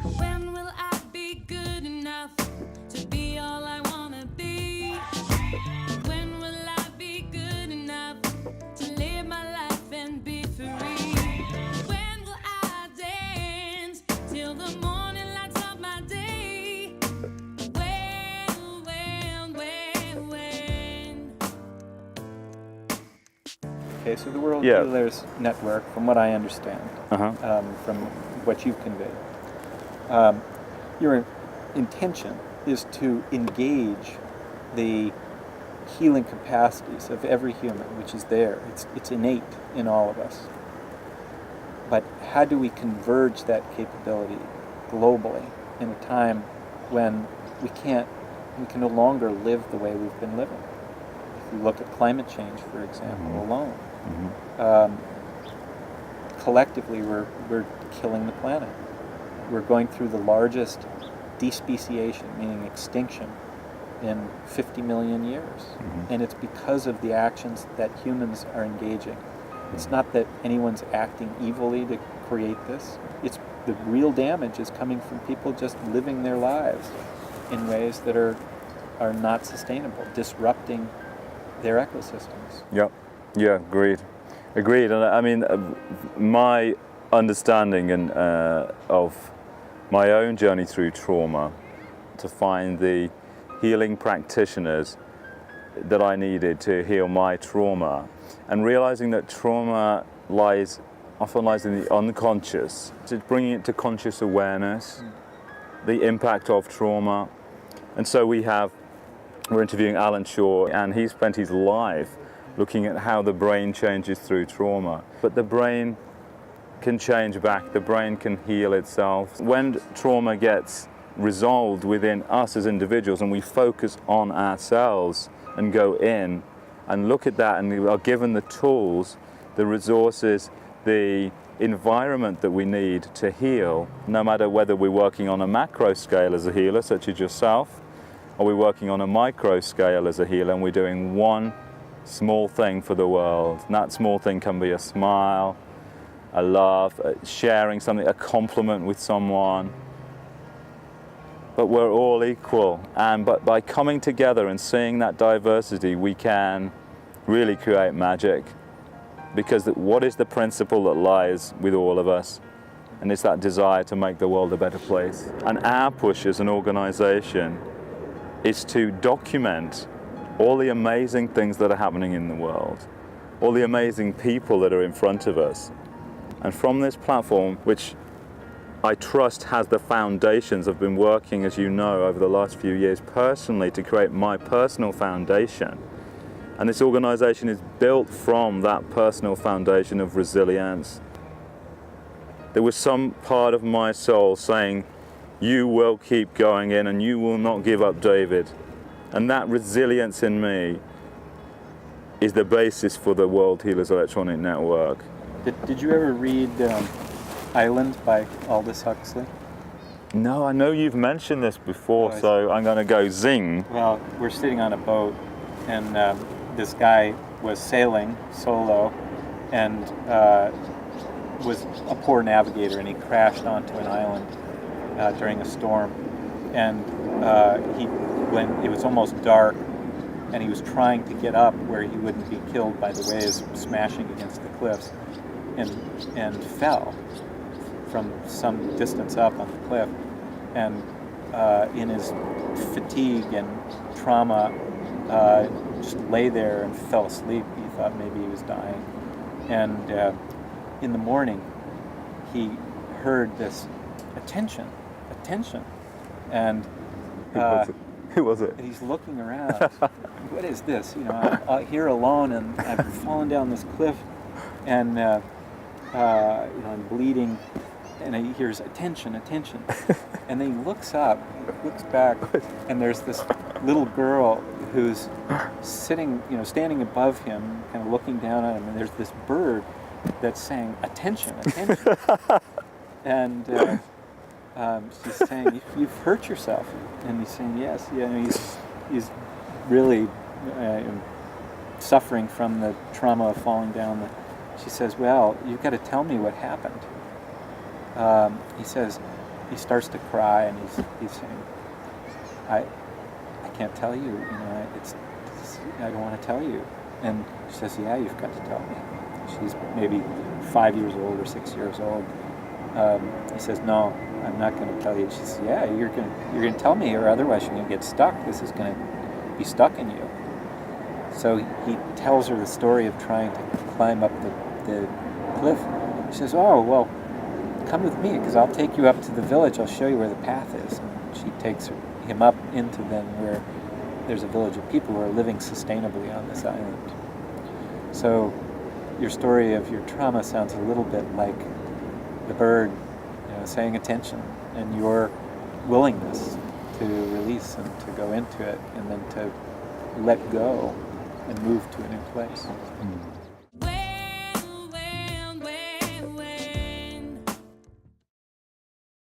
When will I be good enough to be all I wanna be? When will I be good enough to live my life and be free? When will I dance till the morning lights up my day? When? Okay, so the World Yeah. Healers Network, from what I understand, from what you've conveyed, your intention is to engage the healing capacities of every human, which is there. It's innate in all of us. But how do we converge that capability globally in a time when we can no longer live the way we've been living? If you look at climate change, for example, alone, collectively we're killing the planet. We're going through the largest despeciation, meaning extinction, in 50 million years. And it's because of the actions that humans are engaging. It's not that anyone's acting evilly to create this. It's the real damage is coming from people just living their lives in ways that are not sustainable, disrupting their ecosystems. Yep. Yeah, agreed. And I mean, my understanding of my own journey through trauma, to find the healing practitioners that I needed to heal my trauma, and realizing that trauma often lies in the unconscious, to bringing it to conscious awareness, the impact of trauma. And so we're interviewing Alan Shaw, and he spent his life looking at how the brain changes through trauma. But the brain can change back, the brain can heal itself. When trauma gets resolved within us as individuals and we focus on ourselves and go in and look at that, and we are given the tools, the resources, the environment that we need to heal, no matter whether we're working on a macro scale as a healer, such as yourself, or we're working on a micro scale as a healer, and we're doing one small thing for the world. And that small thing can be a smile, a laugh, sharing something, a compliment with someone. But we're all equal, but by coming together and seeing that diversity, we can really create magic. Because what is the principle that lies with all of us? And it's that desire to make the world a better place. And our push as an organization is to document all the amazing things that are happening in the world, all the amazing people that are in front of us. And from this platform, which I trust has the foundations, I've been working, as you know, over the last few years personally to create my personal foundation. And this organization is built from that personal foundation of resilience. There was some part of my soul saying, you will keep going in and you will not give up, David. And that resilience in me is the basis for the World Healers Electronic Network. Did you ever read Island by Aldous Huxley? No, I know you've mentioned this before, so I'm going to go zing. Well, we're sitting on a boat, and this guy was sailing solo and was a poor navigator, and he crashed onto an island during a storm. And when it was almost dark, and he was trying to get up where he wouldn't be killed by the waves smashing against the cliffs, and fell from some distance up on the cliff, and in his fatigue and trauma just lay there and fell asleep. He thought maybe he was dying, and in the morning he heard this attention, and who was it? and he's looking around. What is this? You know, I'm here alone, and I've fallen down this cliff, and you know, I'm bleeding, and he hears attention, and then he looks up, looks back, and there's this little girl who's sitting, you know, standing above him, kind of looking down at him, and there's this bird that's saying attention, and she's saying, "You've hurt yourself," and he's saying, "Yes, yeah." And he's really suffering from the trauma of falling down. She says, "Well, you've got to tell me what happened." He says, he starts to cry, and he's saying, I can't tell you, I don't want to tell you. And she says, yeah, you've got to tell me. She's maybe 5 years old or 6 years old. He says, no, I'm not going to tell you. She says, yeah, you're going to tell me, or otherwise you're going to get stuck. This is going to be stuck in you. So he tells her the story of trying to climb up the cliff. She says, oh, well, come with me, because I'll take you up to the village. I'll show you where the path is. And she takes him up into then where there's a village of people who are living sustainably on this island. So your story of your trauma sounds a little bit like the bird, saying attention, and your willingness to release and to go into it, and then to let go and move to a new place.